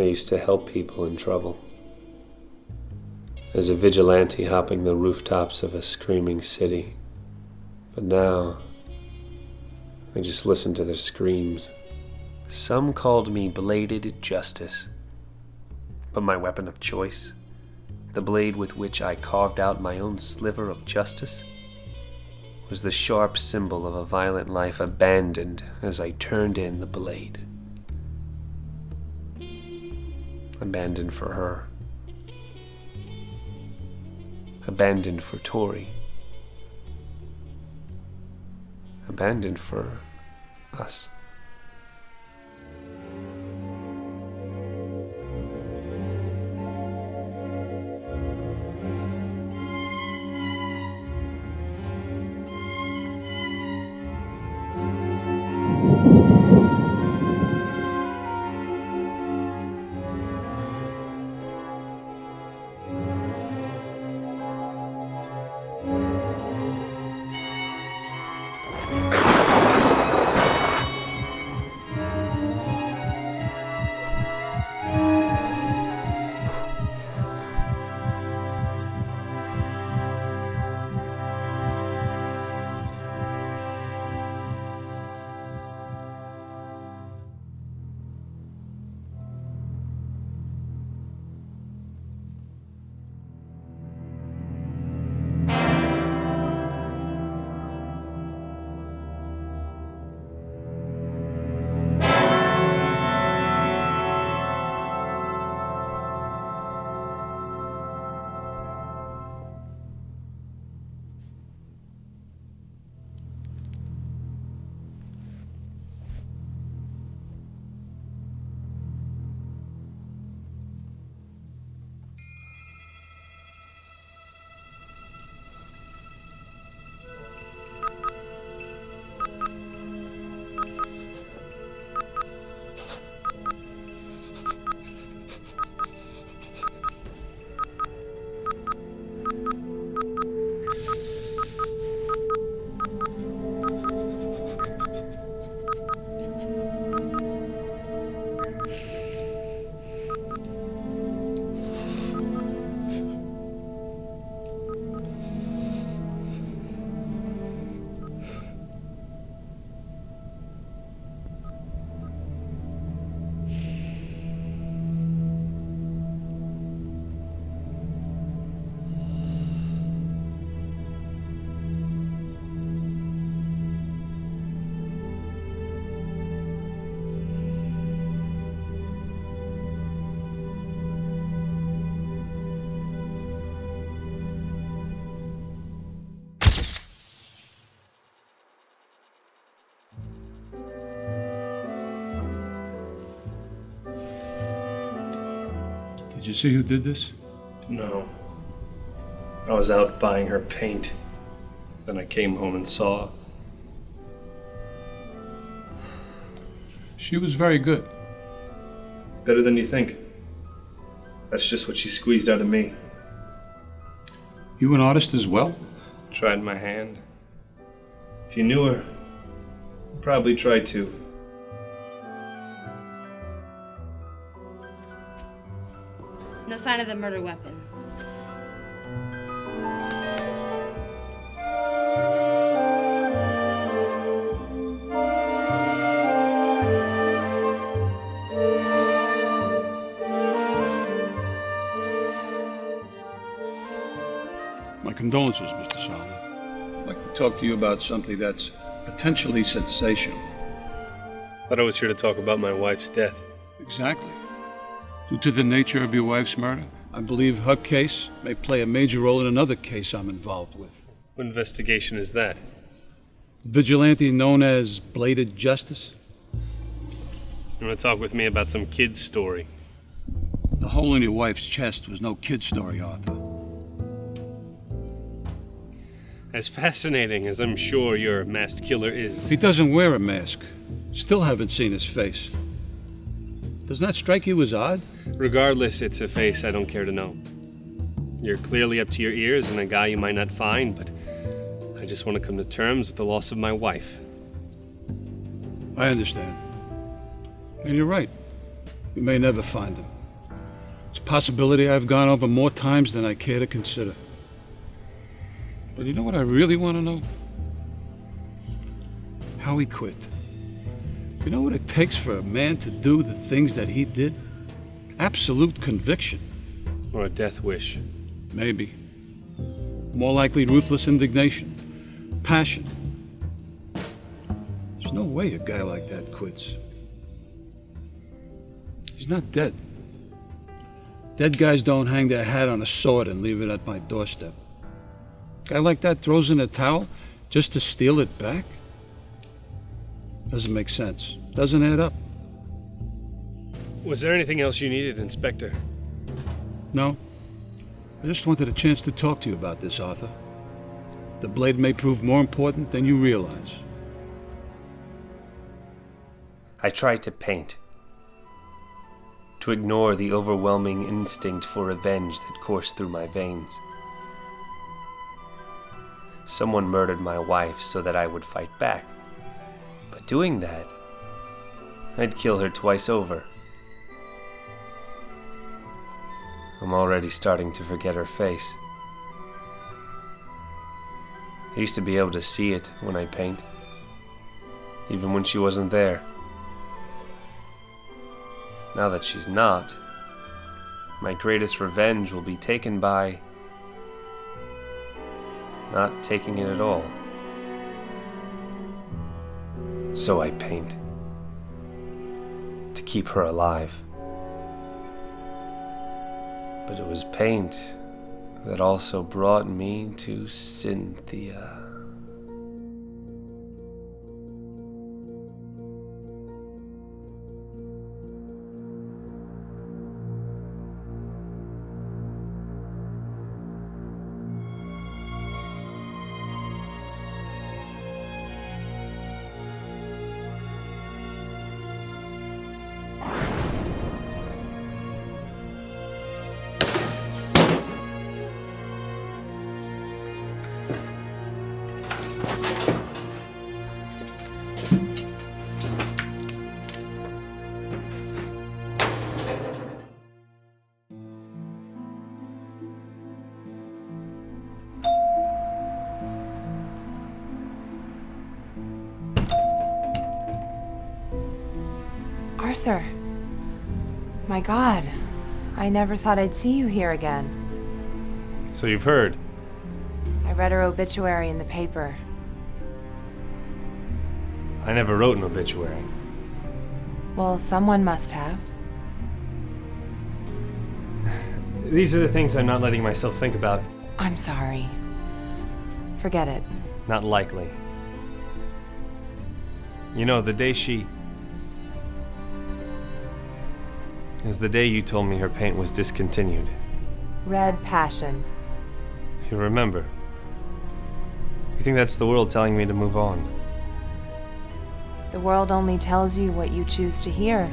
I used to help people in trouble. As a vigilante hopping the rooftops of a screaming city. But now, I just listen to their screams. Some called me Bladed Justice. But my weapon of choice, the blade with which I carved out my own sliver of justice, was the sharp symbol of a violent life abandoned as I turned in the blade. Abandoned for her. Abandoned for Tori. Abandoned for us. Did you see who did this? No. I was out buying her paint. Then I came home and saw. She was very good. Better than you think. That's just what she squeezed out of me. You an artist as well? Tried my hand. If you knew her, you'd probably try to. No sign of the murder weapon. My condolences, Mr. Solomon. I'd like to talk to you about something that's potentially sensational. Thought I was here to talk about my wife's death. Exactly. Due to the nature of your wife's murder, I believe her case may play a major role in another case I'm involved with. What investigation is that? Vigilante known as Bladed Justice? You want to talk with me about some kid's story? The hole in your wife's chest was no kid story, Arthur. As fascinating as I'm sure your masked killer is. He doesn't wear a mask. Still haven't seen his face. Doesn't that strike you as odd? Regardless, it's a face I don't care to know. You're clearly up to your ears and a guy you might not find, but I just want to come to terms with the loss of my wife. I understand. And you're right. You may never find him. a possibility I've gone over more times than I care to consider. But you know what I really want to know? How he quit. You know what it takes for a man to do the things that he did? Absolute conviction. Or a death wish. Maybe. More likely ruthless indignation. Passion. There's no way a guy like that quits. He's not dead. Dead guys don't hang their hat on a sword and leave it at my doorstep. A guy like that throws in a towel just to steal it back? Doesn't make sense. Doesn't add up. Was there anything else you needed, Inspector? No. I just wanted a chance to talk to you about this, Arthur. The blade may prove more important than you realize. I tried to paint, to ignore the overwhelming instinct for revenge that coursed through my veins. Someone murdered my wife so that I would fight back. But doing that, I'd kill her twice over. I'm already starting to forget her face. I used to be able to see it when I paint, even when she wasn't there. Now that she's not, my greatest revenge will be taken by not taking it at all. So I paint, to keep her alive. But it was paint that also brought me to Cynthia. Arthur. My God, I never thought I'd see you here again. So you've heard? I read her obituary in the paper. I never wrote an obituary. Well, someone must have. These are the things I'm not letting myself think about. I'm sorry. Forget it. Not likely. You know, the day is the day you told me her paint was discontinued. Red passion. You remember? You think that's the world telling me to move on? The world only tells you what you choose to hear.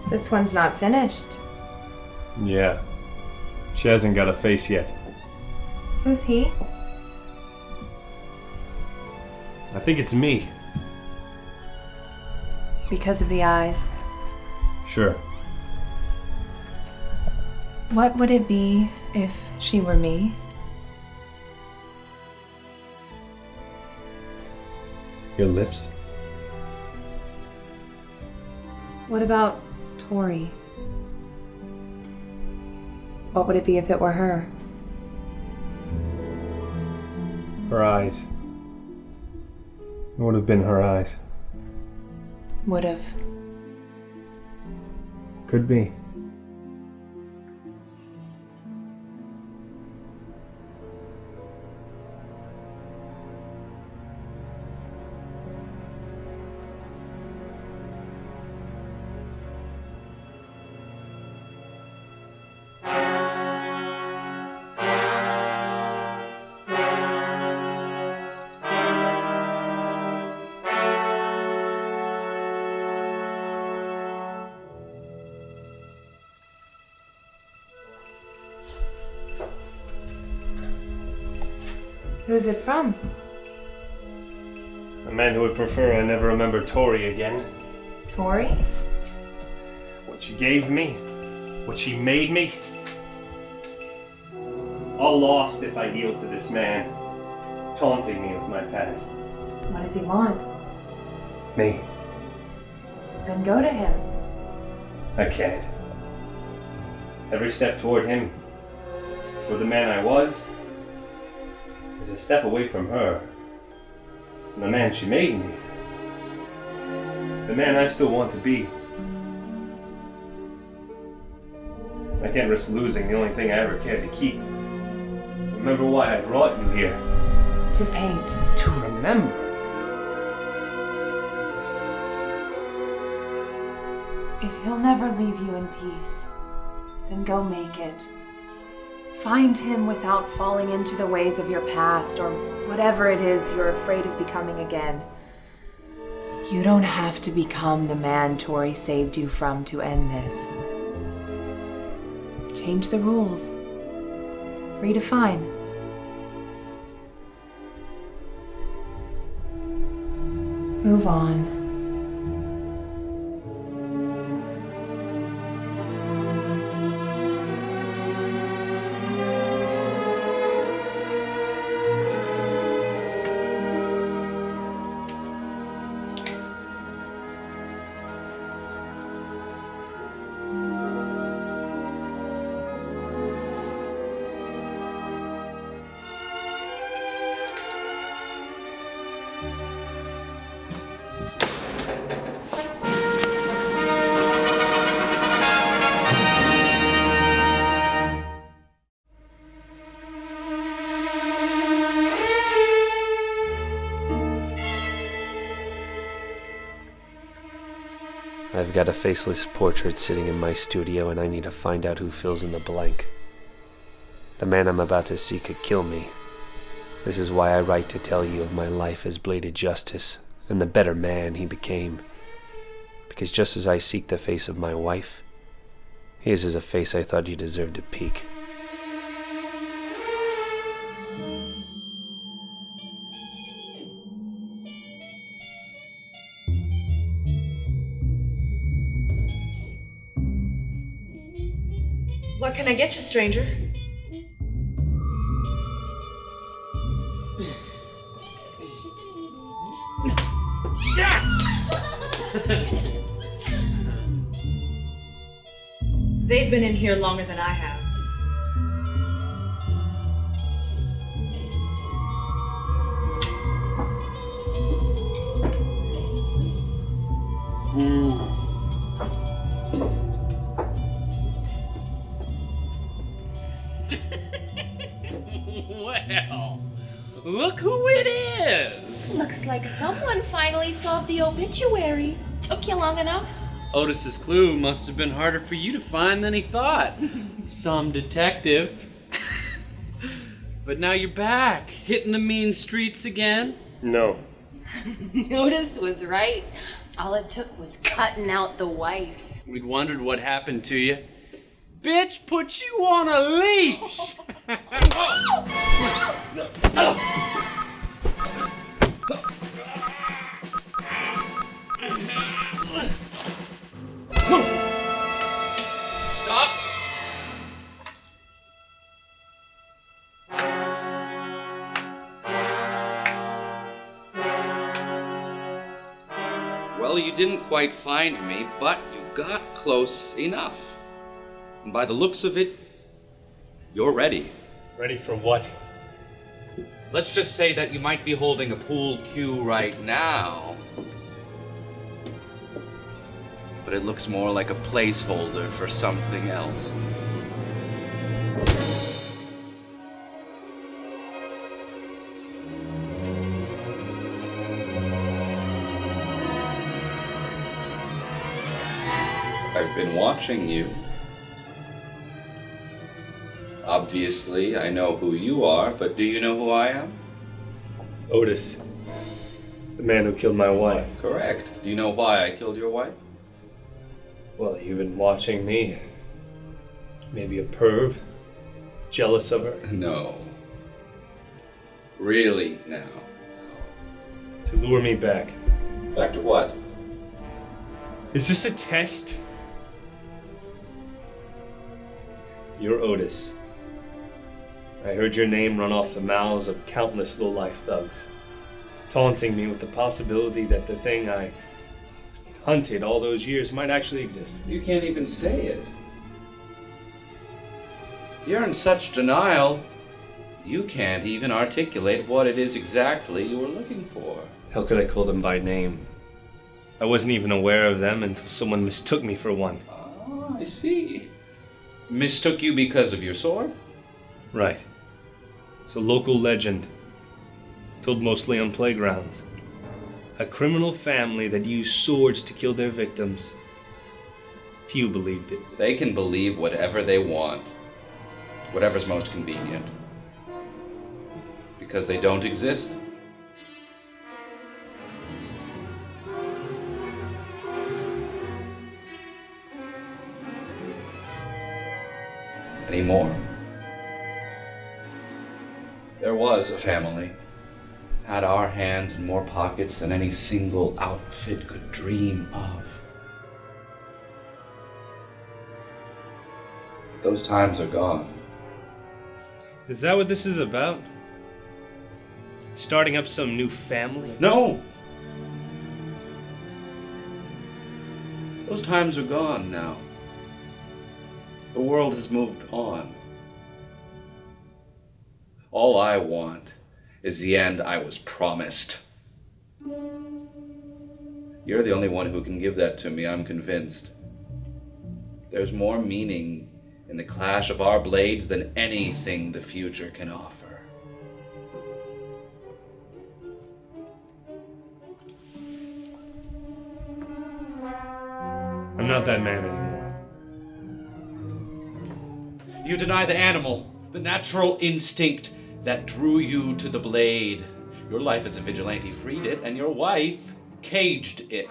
This one's not finished. Yeah. She hasn't got a face yet. Who's he? I think it's me. Because of the eyes. Sure. What would it be if she were me? Your lips? What about Tori? What would it be if it were her? Her eyes. It would have been her eyes. Would've. Could be. Who's it from? man who would prefer I never remember Tori again. Tori? What she gave me, what she made me. All lost if I yield to this man, taunting me with my past. What does he want? Me. Then go to him. I can't. Every step toward him, toward the man I was, is a step away from her. And the man she made me. The man I still want to be. I can't risk losing the only thing I ever cared to keep. Remember why I brought you here. To paint. To remember. If he'll never leave you in peace, then go make it. Find him without falling into the ways of your past or whatever it is you're afraid of becoming again. You don't have to become the man Tori saved you from to end this. Change the rules. Redefine. Move on. I've got a faceless portrait sitting in my studio, and I need to find out who fills in the blank. The man I'm about to see could kill me. This is why I write to tell you of my life as bladed justice, and the better man he became. Because just as I seek the face of my wife, his is a face I thought you deserved to peek. What can I get you, stranger? They've been in here longer than I have. Well, look who it is! Looks like someone finally solved the obituary. Took you long enough? Otis's clue must have been harder for you to find than he thought. Some detective. But now you're back, hitting the mean streets again? No. Otis was right. All it took was cutting out the wife. We'd wondered what happened to you. Bitch put you on a leash! Stop! Well, you didn't quite find me, but you got close enough. And by the looks of it, you're ready. Ready for what? Let's just say that you might be holding a pool cue right now. But it looks more like a placeholder for something else. I've been watching you. Obviously, I know who you are, but do you know who I am? Otis. The man who killed my wife. Correct. Do you know why I killed your wife? Well, you've been watching me. Maybe a perv? Jealous of her? No. Really, now. To To lure me back. Back to what? Is this a test? You're Otis. I heard your name run off the mouths of countless low-life thugs, taunting me with the possibility that the thing I hunted all those years might actually exist. You can't even say it. You're in such denial, you can't even articulate what it is exactly you were looking for. How could I call them by name? I wasn't even aware of them until someone mistook me for one. Oh, I see. Mistook you because of your sword? Right. It's a local legend, told mostly on playgrounds. A criminal family that used swords to kill their victims. Few believed it. They can believe whatever they want. Whatever's most convenient. Because they don't exist. Anymore. There was a family. Had our hands in more pockets than any single outfit could dream of. But those times are gone. Is that what this is about? Starting up some new family? No! Those times are gone now. The world has moved on. All I want is the end I was promised. You're the only one who can give that to me, I'm convinced. There's more meaning in the clash of our blades than anything the future can offer. I'm not that man anymore. You deny the animal, the natural instinct that drew you to the blade. Your life as a vigilante freed it, and your wife caged it.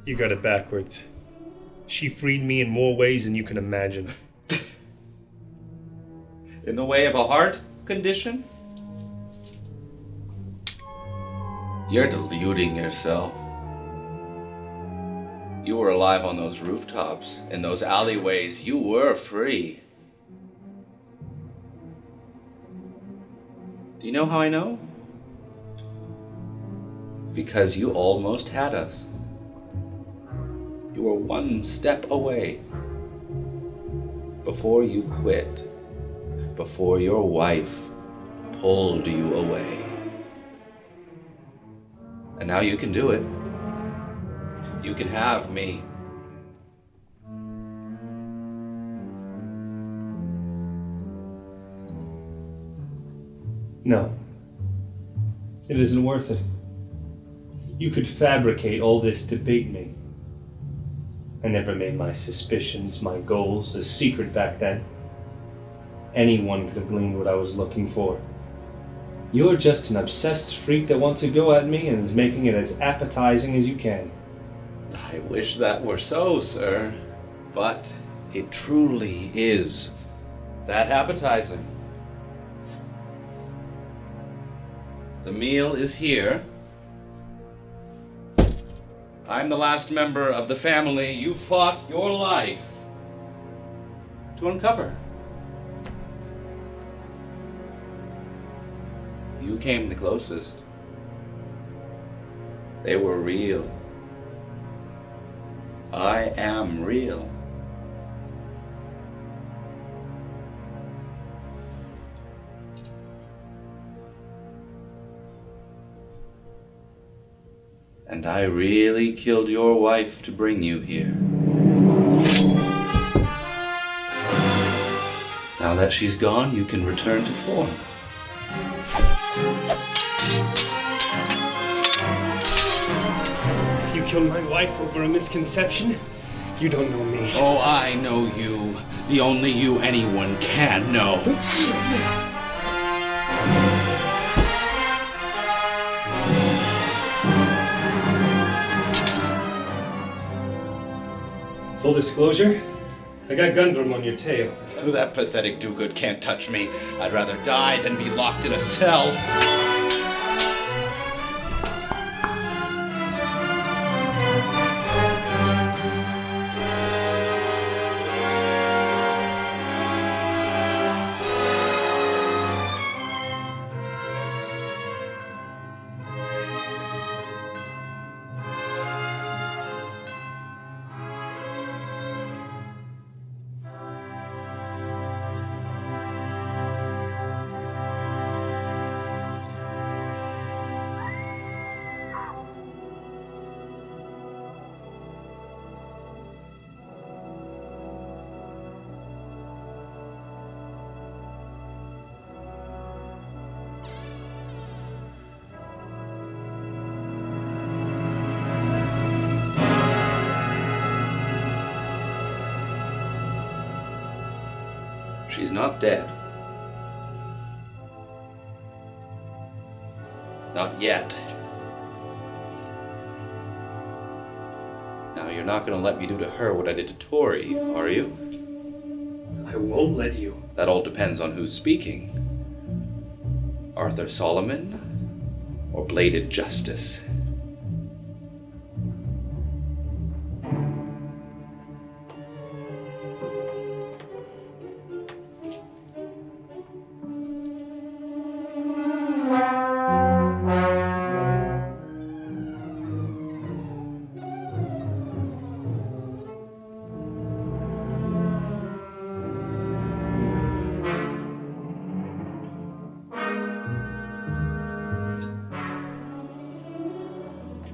You got it backwards. She freed me in more ways than you can imagine. In the way of a heart condition? You're deluding yourself. You were alive on those rooftops, in those alleyways. You were free. Do you know how I know? Because you almost had us. You were one step away. Before you quit. Before your wife pulled you away. And now you can do it. You can have me. No. It isn't worth it. You could fabricate all this to bait me. I never made my suspicions, my goals, a secret back then. Anyone could have gleaned what I was looking for. You're just an obsessed freak that wants to go at me and is making it as appetizing as you can. I wish that were so, sir. But it truly is that appetizing. The meal is here. I'm the last member of the family you fought your life to uncover. You came the closest. They were real. I am real. And I really killed your wife to bring you here. Now that she's gone, you can return to form. You killed my wife over a misconception? You don't know me. Oh, I know you. The only you anyone can know. Full disclosure, I got Gundrum on your tail. Oh, that pathetic do-good can't touch me. I'd rather die than be locked in a cell. She's not dead. Not yet. Now, you're not going to let me do to her what I did to Tori, are you? I won't let you. That all depends on who's speaking. Arthur Solomon or Bladed Justice?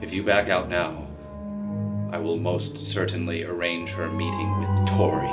If you back out now, I will most certainly arrange her meeting with Tori.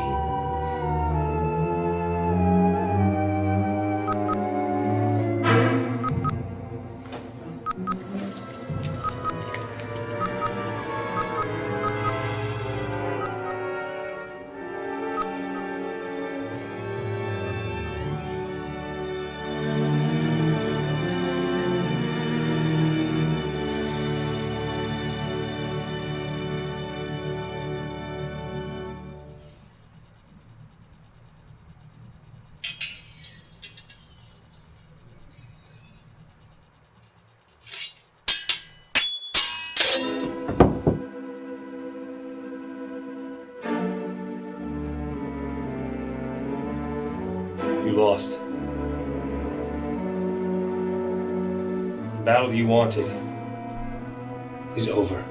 You lost. The battle you wanted is over.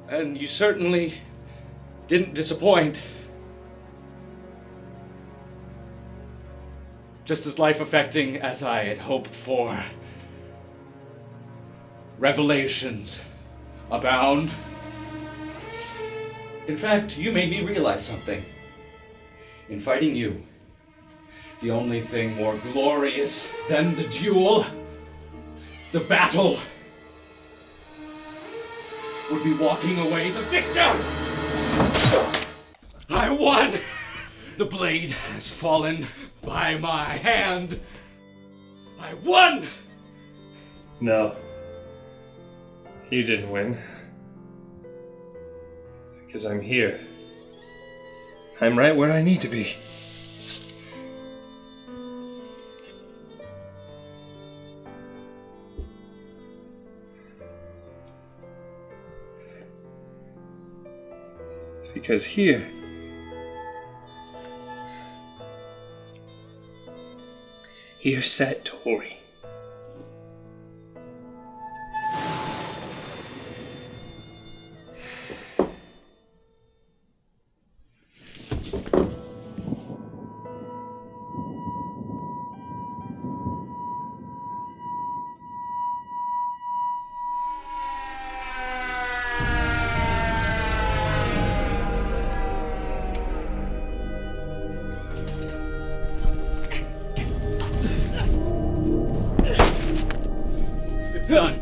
And you certainly didn't disappoint. Just as life-affecting as I had hoped for. Revelations abound. In fact, you made me realize something. In fighting you, the only thing more glorious than the duel, the battle, would be walking away the victor! I won! The blade has fallen by my hand. I won! No. You didn't win. Because I'm here. I'm right where I need to be. Because here sat Tori. Done.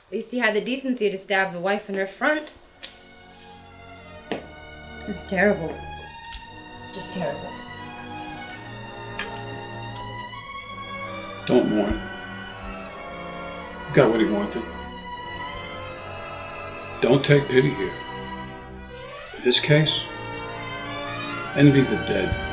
At least he had the decency to stab the wife in her front. This is terrible. Just terrible. Don't mourn. Got what he wanted. Don't take pity here. In this case, envy the dead.